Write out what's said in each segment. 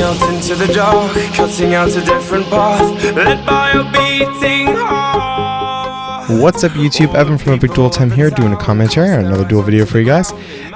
out into the dark, cutting out a different path, led by a beating heart. What's up YouTube, Evan from Epic Duel Time here doing a commentary on another duel video for you guys.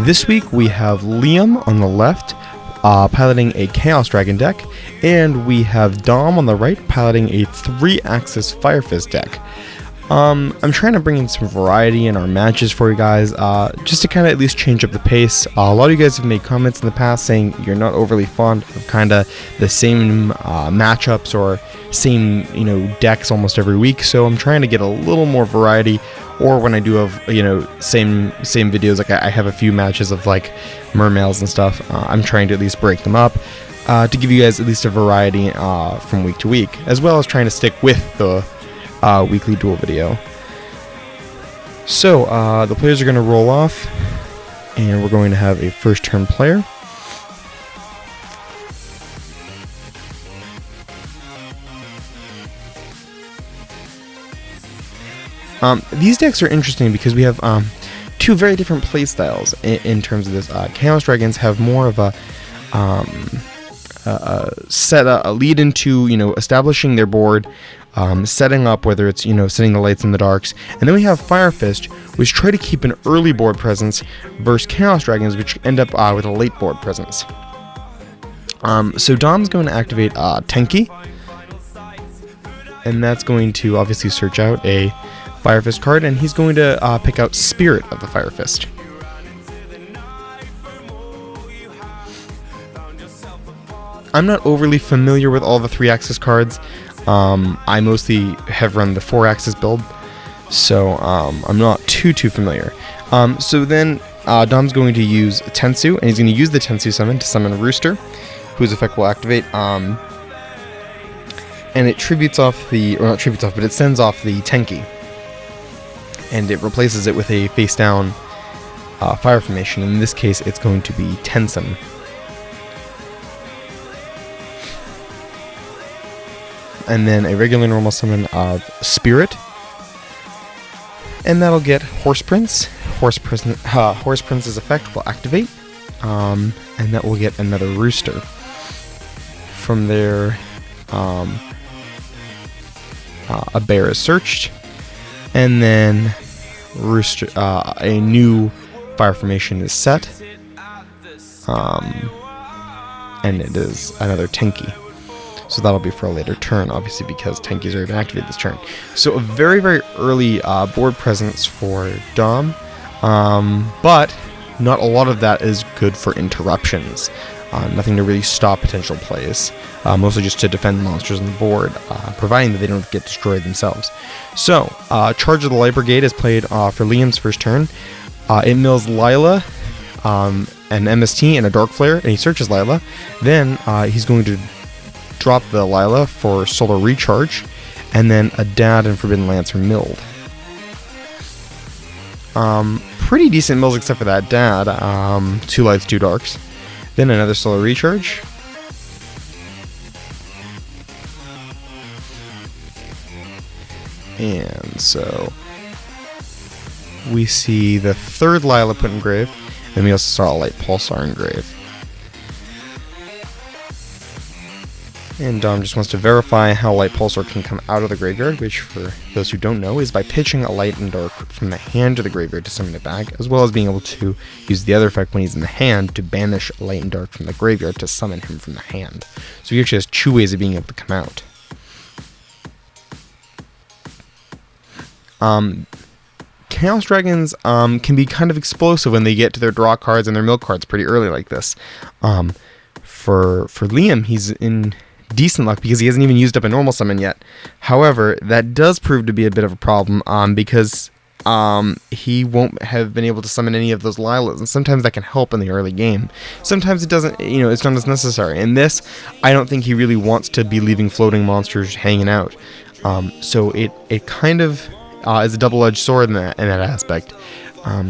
This week we have Liam on the left piloting a Chaos Dragon deck, and we have Dom on the right piloting a 3-axis Fire Fist deck. I'm trying to bring in some variety in our matches for you guys, just to kind of at least change up the pace. A lot of you guys have made comments in the past saying you're not overly fond of kind of the same matchups or same decks almost every week, so I'm trying to get a little more variety. Or when I do have same videos, like I have a few matches of like mermails and stuff, I'm trying to at least break them up to give you guys at least a variety from week to week, as well as trying to stick with the weekly duel video. So the players are going to roll off, and we're going to have a first turn player. These decks are interesting because we have two very different play styles in terms of this. Chaos Dragons have more of a lead into establishing their board, setting up, whether it's setting the lights and the darks, and then we have Fire Fist, which try to keep an early board presence, versus Chaos Dragons, which end up with a late board presence. So Dom's going to activate Tenki, and that's going to obviously search out a Fire Fist card, and he's going to pick out Spirit of the Fire Fist. I'm not overly familiar with all the 3-axis cards. I mostly have run the 4-axis build, so I'm not too familiar. So then Dom's going to use Tensu, and he's going to use the Tensu summon to summon Rooster, whose effect will activate, and it tributes off the, or not tributes off, but it sends off the Tenki, and it replaces it with a face-down fire formation. In this case, it's going to be Tensen. And then a regular normal summon of Spirit, and that'll get Horse Prince. Horse Prince's effect will activate, and that will get another Rooster. From there, a bear is searched, and then Rooster, a new fire formation is set, and it is another Tenki. So that'll be for a later turn, obviously, because Tenki's already been activated this turn. So a very, very early board presence for Dom, but not a lot of that is good for interruptions. Nothing to really stop potential plays, mostly just to defend the monsters on the board, providing that they don't get destroyed themselves. So, Charge of the Light Brigade is played for Liam's first turn. It mills Lila, an MST, and a Dark Flare, and he searches Lila. Then he's going to drop the Lila for Solar Recharge, and then a Dad and Forbidden Lance are milled. Pretty decent mills except for that Dad, 2 lights, 2 darks. Then another Solar Recharge. And so we see the 3rd Lila put in grave, and we also saw a Light Pulsar in grave. And Dom just wants to verify how Light Pulsar can come out of the graveyard, which, for those who don't know, is by pitching a Light and Dark from the hand to the graveyard to summon it back, as well as being able to use the other effect when he's in the hand to banish Light and Dark from the graveyard to summon him from the hand. So he actually has 2 ways of being able to come out. Chaos Dragons can be kind of explosive when they get to their draw cards and their mill cards pretty early like this. For Liam, he's in decent luck because he hasn't even used up a normal summon yet. However, that does prove to be a bit of a problem because he won't have been able to summon any of those Lilas, and sometimes that can help in the early game. Sometimes it doesn't, it's not as necessary. In this, I don't think he really wants to be leaving floating monsters hanging out. So it kind of is a double-edged sword in that aspect.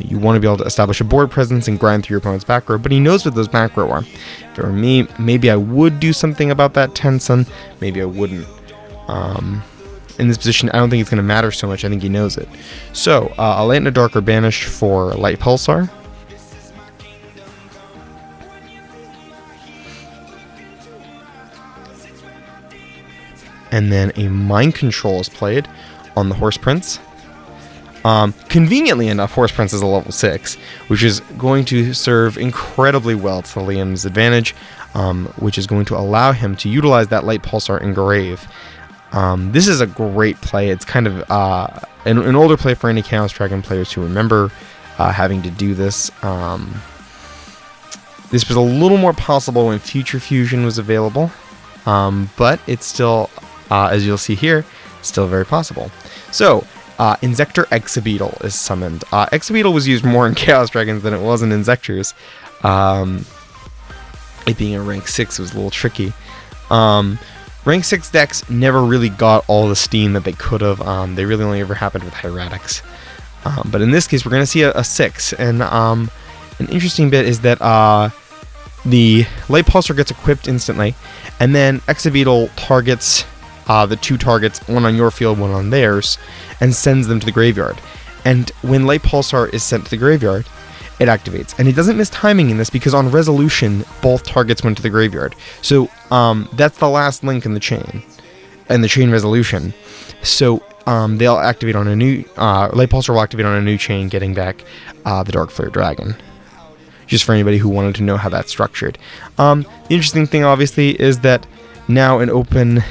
You want to be able to establish a board presence and grind through your opponent's back row, but he knows what those back row are. If it were me, maybe I would do something about that Tensen, maybe I wouldn't. In this position, I don't think it's going to matter so much. I think he knows it. So, a Light and a Dark are banished for Light Pulsar. and then a Mind Control is played on the Horse Prince. Conveniently enough, Horse Prince is a level 6, which is going to serve incredibly well to Liam's advantage, which is going to allow him to utilize that Light Pulsar Engrave. This is a great play. It's kind of an older play for any Chaos Dragon players who remember having to do this. This was a little more possible when Future Fusion was available, but it's still, as you'll see here, still very possible. So, Insector Exabeetle is summoned. Exabeetle was used more in Chaos Dragons than it was in Insectors. It being a rank 6 was a little tricky. Rank 6 decks never really got all the steam that they could have. They really only ever happened with Hieratics. But in this case, we're going to see a 6. And an interesting bit is that the Light Pulsar gets equipped instantly, and then Exabeetle targets the 2 targets, one on your field, one on theirs, and sends them to the graveyard. And when Light Pulsar is sent to the graveyard, it activates. And it doesn't miss timing in this because on resolution, both targets went to the graveyard. So that's the last link in the chain resolution. So they'll activate on a new, Light Pulsar will activate on a new chain, getting back the Dark Flare Dragon. Just for anybody who wanted to know how that's structured. The interesting thing, obviously, is that now an open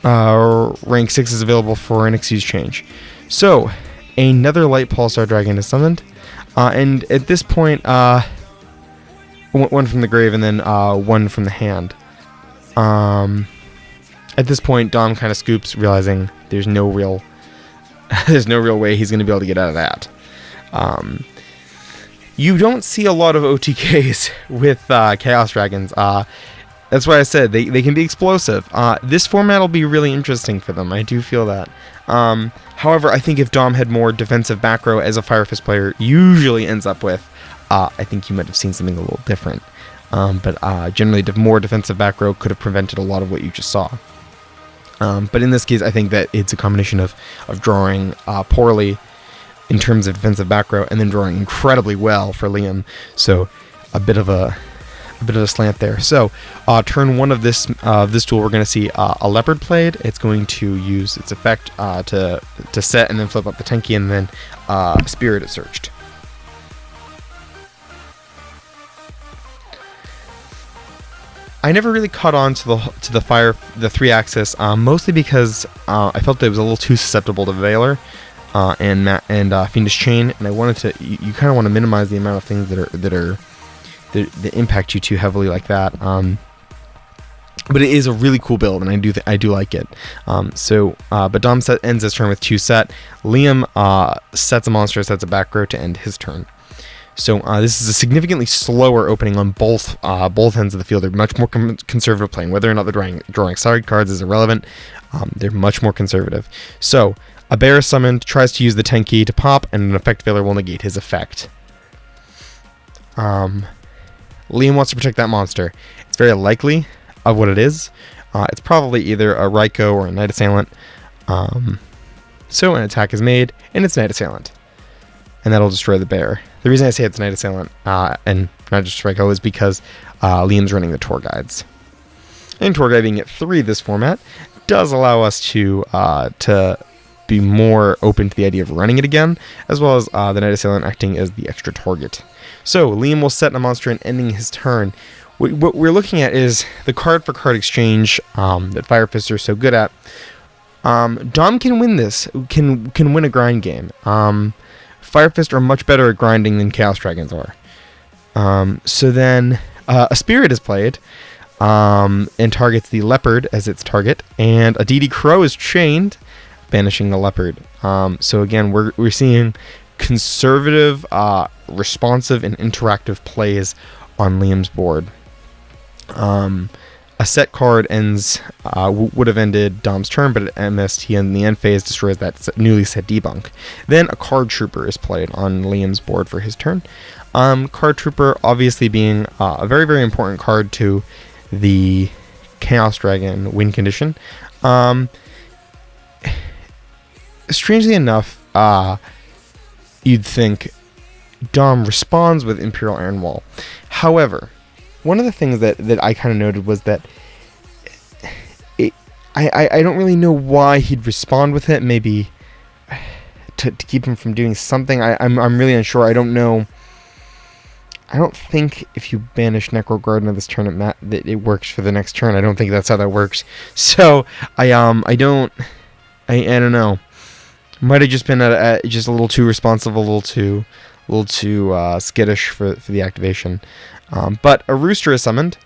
rank 6 is available for an Xyz change. So, another Light Pulsar Dragon is summoned. And at this point, one from the grave and then one from the hand. At this point, Dom kind of scoops, realizing there's no real way he's going to be able to get out of that. You don't see a lot of OTKs with Chaos Dragons. That's why I said they can be explosive. This format will be really interesting for them. I do feel that. However, I think if Dom had more defensive back row, as a Fire Fist player usually ends up with, I think you might have seen something a little different. But generally, more defensive back row could have prevented a lot of what you just saw. But in this case, I think that it's a combination of drawing poorly in terms of defensive back row, and then drawing incredibly well for Liam. So a bit of a slant there. So turn 1 of this duel, we're going to see a Leopard played. It's going to use its effect to set and then flip up the Tenki, and then Spirit is searched. I never really caught on to the 3-axis, mostly because I felt that it was a little too susceptible to Veiler and Fiendish Chain, and I wanted to. You kind of want to minimize the amount of things that impact you too heavily like that. But it is a really cool build, and I do like it. But Dom ends his turn with 2 set. Liam sets a monster, sets a back row to end his turn. So this is a significantly slower opening on both ends of the field. They're much more conservative playing. Whether or not they're drawing side cards is irrelevant. They're much more conservative. So a bear is summoned, tries to use the Tenki to pop, and an effect failure will negate his effect. Liam wants to protect that monster. It's very likely of what it is. It's probably either a Raikou or a Night Assailant. So an attack is made, and it's Night Assailant. And that'll destroy the bear. The reason I say it's Night Assailant, and not just Raikou, is because Liam's running the Tour Guides. And Tour Guide being at 3 this format does allow us to be more open to the idea of running it again, as well as the Night Assailant acting as the extra target. So Liam will set a monster and ending his turn. What we're looking at is the card-for-card exchange that Fire Fists are so good at. Dom can win this, can win a grind game. Fire Fists are much better at grinding than Chaos Dragons are. So then a Spirit is played and targets the Leopard as its target, and a DD Crow is chained, banishing the Leopard. So again, we're seeing conservative, responsive, and interactive plays on Liam's board. A set card would have ended Dom's turn, but at MST in the end phase destroys that newly set debunk. Then a Card Trooper is played on Liam's board for his turn. Card Trooper obviously being a very, very important card to the Chaos Dragon win condition. Strangely enough, you'd think Dom responds with Imperial Iron Wall. However, one of the things that I kind of noted was that I don't really know why he'd respond with it. Maybe to keep him from doing something. I'm really unsure. I don't know. I don't think if you banish Necro Garden this turn that it works for the next turn. I don't think that's how that works. So I don't know. Might have just been just a little too responsive, a little too skittish for the activation. But a Rooster is summoned,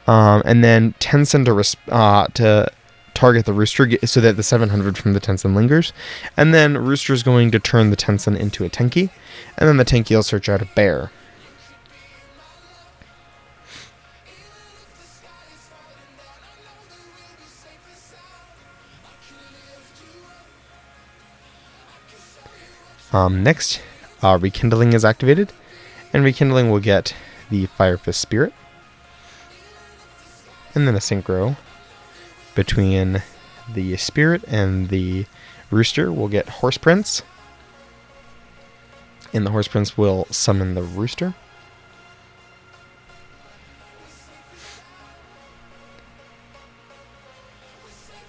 and then Tensen to target the Rooster so that the 700 from the Tensen lingers, and then Rooster is going to turn the Tensen into a Tenki, and then the Tenki will search out a bear. Next, Rekindling is activated, and Rekindling will get the Fire Fist Spirit, and then a Synchro between the Spirit and the Rooster will get Horse Prince, and the Horse Prince will summon the Rooster.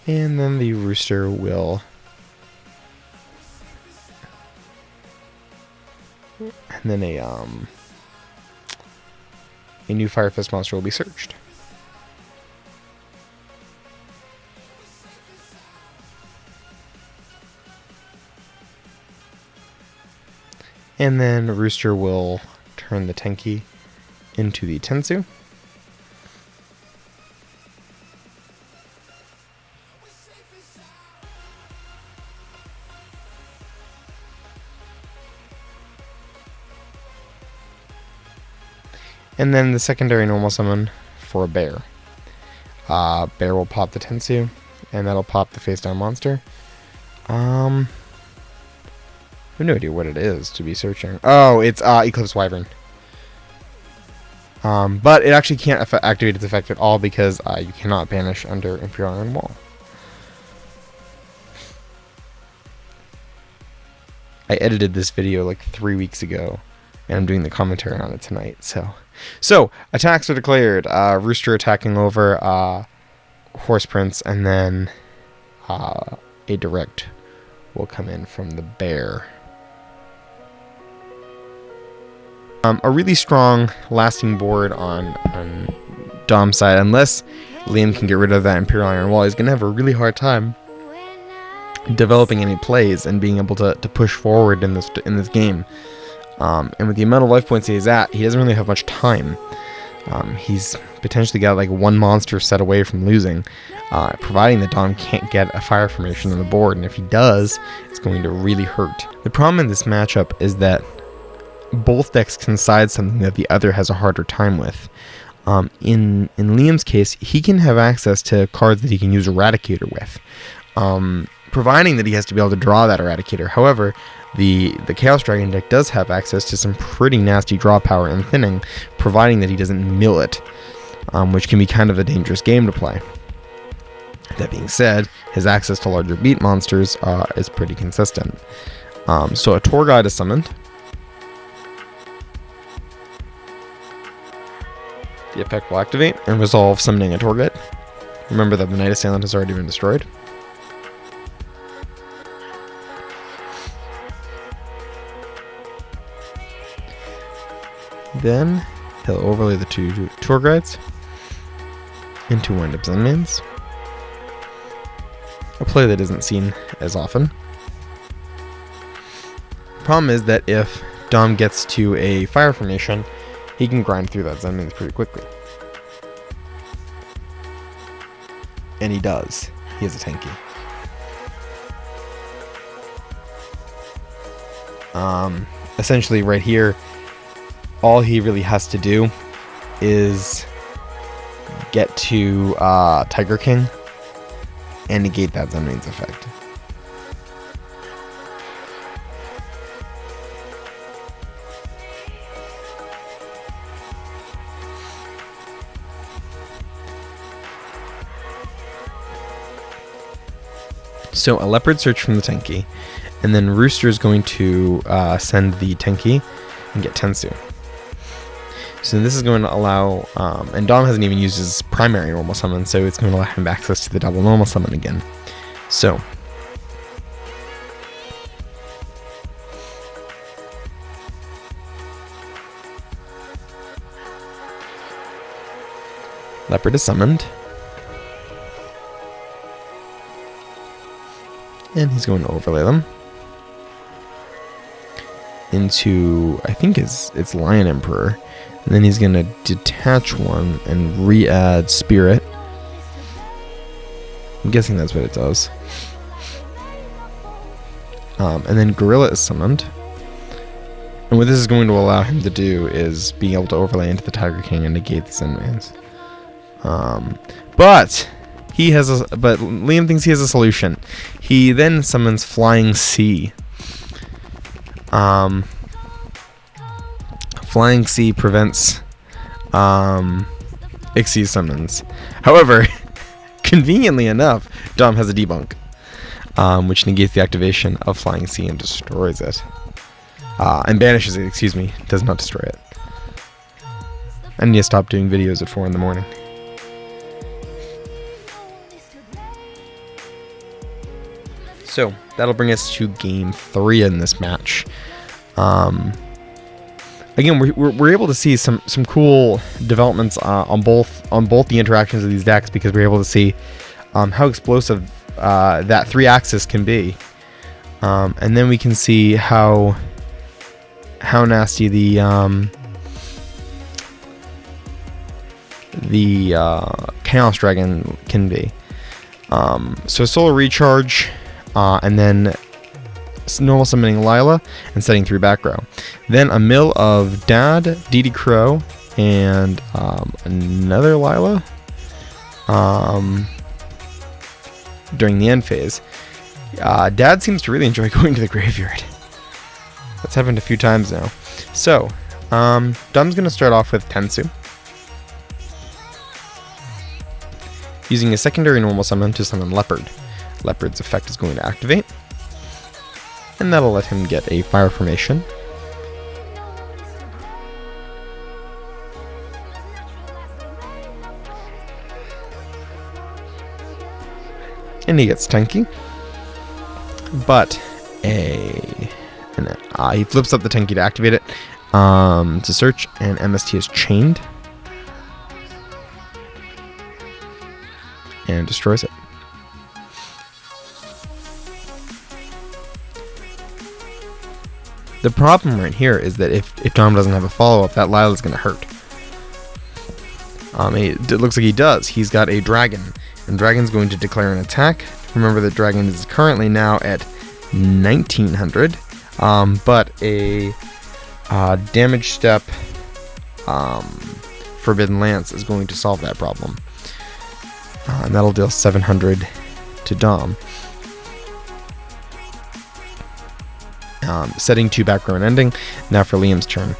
And then the Rooster will... And then a new Fire Fist monster will be searched. And then Rooster will turn the Tenki into the Tensu. And then the secondary normal summon for a bear. Bear will pop the Tensu, and that'll pop the face down monster. I have no idea what it is to be searching. Oh, it's Eclipse Wyvern. But it actually can't activate its effect at all because you cannot banish under Imperial Iron Wall. I edited this video like 3 weeks ago, and I'm doing the commentary on it tonight. So attacks are declared. Rooster attacking over Horse Prince, and then a direct will come in from the bear. A really strong lasting board on Dom's side. Unless Liam can get rid of that Imperial Iron Wall, he's going to have a really hard time developing any plays and being able to push forward in this game. And with the amount of life points he's at, he doesn't really have much time. He's potentially got like one monster set away from losing, providing that Dom can't get a fire formation on the board, and if he does, it's going to really hurt. The problem in this matchup is that both decks can side something that the other has a harder time with. In Liam's case, he can have access to cards that he can use Eradicator with, providing that he has to be able to draw that Eradicator. However, the Chaos Dragon deck does have access to some pretty nasty draw power and thinning, providing that he doesn't mill it, which can be kind of a dangerous game to play. That being said, his access to larger beat monsters is pretty consistent. So a Tour Guide is summoned. The effect will activate and resolve summoning a Tour Guide. Remember that the Night Assailant has already been destroyed. Then he'll overlay the two Tour Guides into Wind Up Zenmains. A play that isn't seen as often. Problem is that if Dom gets to a fire formation, he can grind through that Zenmains pretty quickly. And he does. He has a Tenki. Essentially right here, all he really has to do is get to Tiger King and negate that Zenmains effect. So a Leopard search from the Tenki, and then Rooster is going to send the Tenki and get Tensu. So this is going to allow, and Dom hasn't even used his primary normal summon, so it's going to allow him access to the double normal summon again. So Leopard is summoned. And he's going to overlay them into, I think it's Lion Emperor. And then he's going to detach one and re-add Spirit. I'm guessing that's what it does. And then Gorilla is summoned. And what this is going to allow him to do is being able to overlay into the Tiger King and negate the Sandmans. But Liam thinks he has a solution. He then summons Flying Sea. Flying Sea prevents Ixie summons. However, conveniently enough, Dom has a debunk, which negates the activation of Flying Sea and destroys it. And banishes it, excuse me, does not destroy it. I need to stop doing videos at 4 in the morning. So that'll bring us to game 3 in this match. Again, we're able to see some cool developments on both the interactions of these decks, because we're able to see how explosive that 3-axis can be, and then we can see how nasty the Chaos Dragon can be. So Solar Recharge. And then normal summoning Lila and setting 3 back row. Then a mill of Dad, DD Crow, and another Lila during the end phase. Dad seems to really enjoy going to the graveyard. That's happened a few times now. So, Dom's going to start off with Tensu, using a secondary normal summon to summon Leopard. Leopard's effect is going to activate, and that'll let him get a fire formation. And he gets Tenki, but he flips up the Tenki to activate it, to search, and MST is chained and destroys it. The problem right here is that if Dom doesn't have a follow-up, that Lila's going to hurt. It looks like he does. He's got a Dragon, and Dragon's going to declare an attack. Remember that Dragon is currently now at 1900, but a damage step Forbidden Lance is going to solve that problem. And that'll deal 700 to Dom. Setting 2 back row and ending. Now for Liam's turn.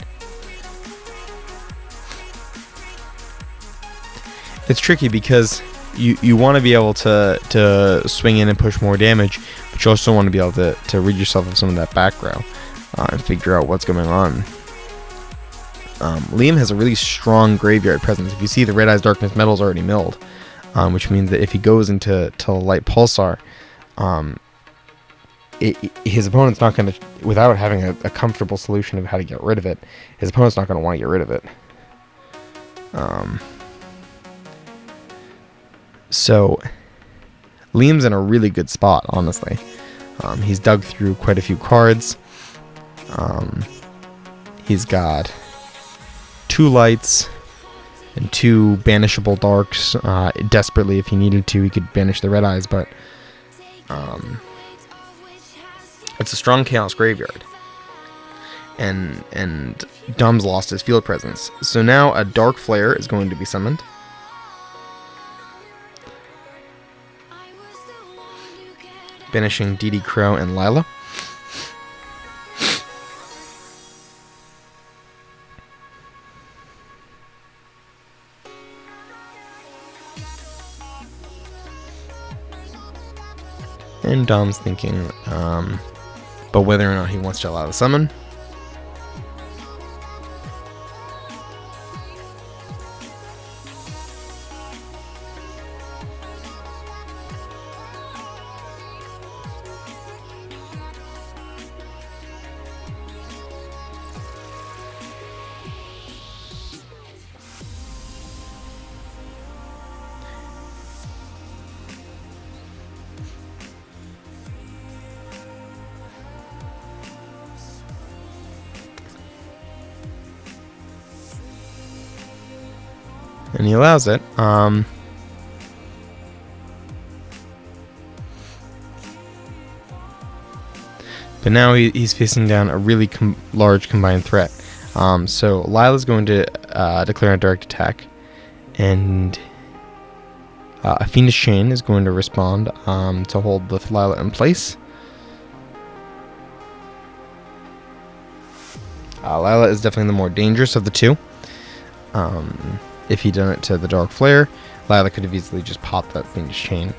It's tricky because you want to be able to swing in and push more damage, but you also want to be able to rid yourself of some of that back row and figure out what's going on. Liam has a really strong graveyard presence. If you see, the Red Eyes Darkness Metal is already milled, which means that if he goes into Light Pulsar, his opponent's not going to, without having a comfortable solution of how to get rid of it, his opponent's not going to want to get rid of it. So Liam's in a really good spot, honestly. He's dug through quite a few cards. He's got 2 lights and 2 banishable darks. Desperately, if he needed to, he could banish the Red Eyes, but it's a strong Chaos Graveyard. And Dom's lost his field presence. So now a Dark Flare is going to be summoned. Banishing DD Crow and Lila. And Dom's thinking but whether or not he wants to allow the summon. and he allows it. But now he's facing down a really large combined threat. So Lila's going to declare a direct attack, and a Fiendish Chain is going to respond to hold the Lila in place. Lila is definitely the more dangerous of the two. If he'd done it to the Dark Flare, Lila could have easily just popped that Fiendish Chain.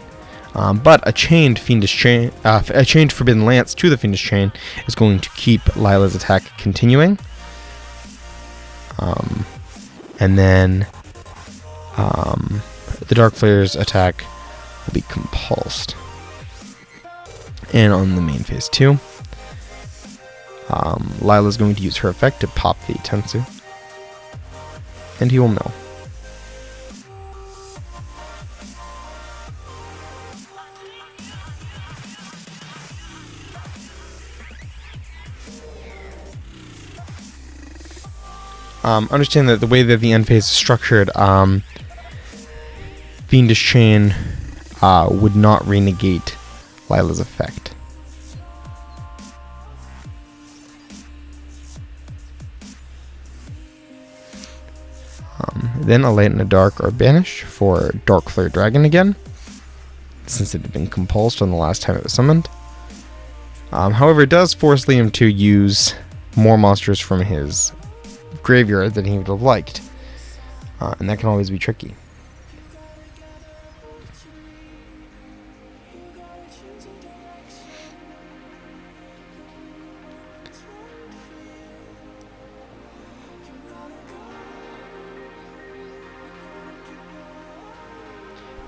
But a chained Forbidden Lance to the Fiendish Chain is going to keep Lila's attack continuing. And then the Dark Flare's attack will be compulsed. And on the main phase 2, Lila's going to use her effect to pop the Tensu. And he will mill. Understand that the way that the end phase is structured, Fiendish Chain would not renegate Lila's effect. Then a Light and a Dark are banished for Dark Flare Dragon again, since it had been compulsed on the last time it was summoned. However, it does force Liam to use more monsters from his graveyard than he would have liked, and that can always be tricky.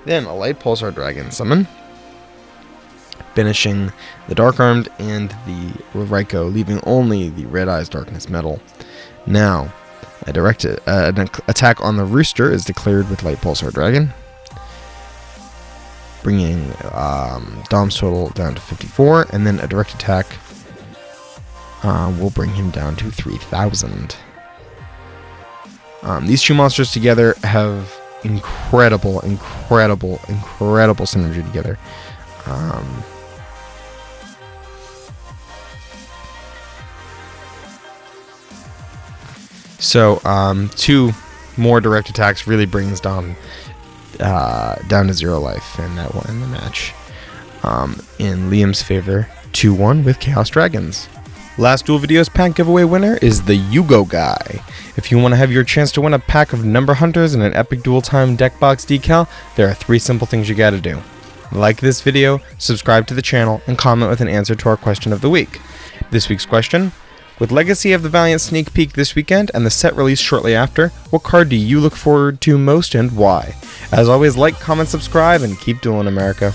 Then a Light Pulsar Dragon summon, banishing the Dark Armed and the Raiko, leaving only the Red Eyes Darkness Metal. Now, a direct attack on the Rooster is declared with Light Pulsar Dragon, bringing Dom's total down to 54, and then a direct attack will bring him down to 3,000. These two monsters together have incredible synergy together. So, two more direct attacks really brings Dom down to 0 life, and that will end the match in Liam's favor, 2-1 with Chaos Dragons. Last Duel Videos pack giveaway winner is the Yugo guy. If you want to have your chance to win a pack of Number Hunters and an Epic Duel Time deck box decal, there are 3 simple things you gotta do. Like this video, subscribe to the channel, and comment with an answer to our question of the week. This week's question: with Legacy of the Valiant sneak peek this weekend and the set release shortly after, what card do you look forward to most and why? As always, like, comment, subscribe, and keep dueling, America.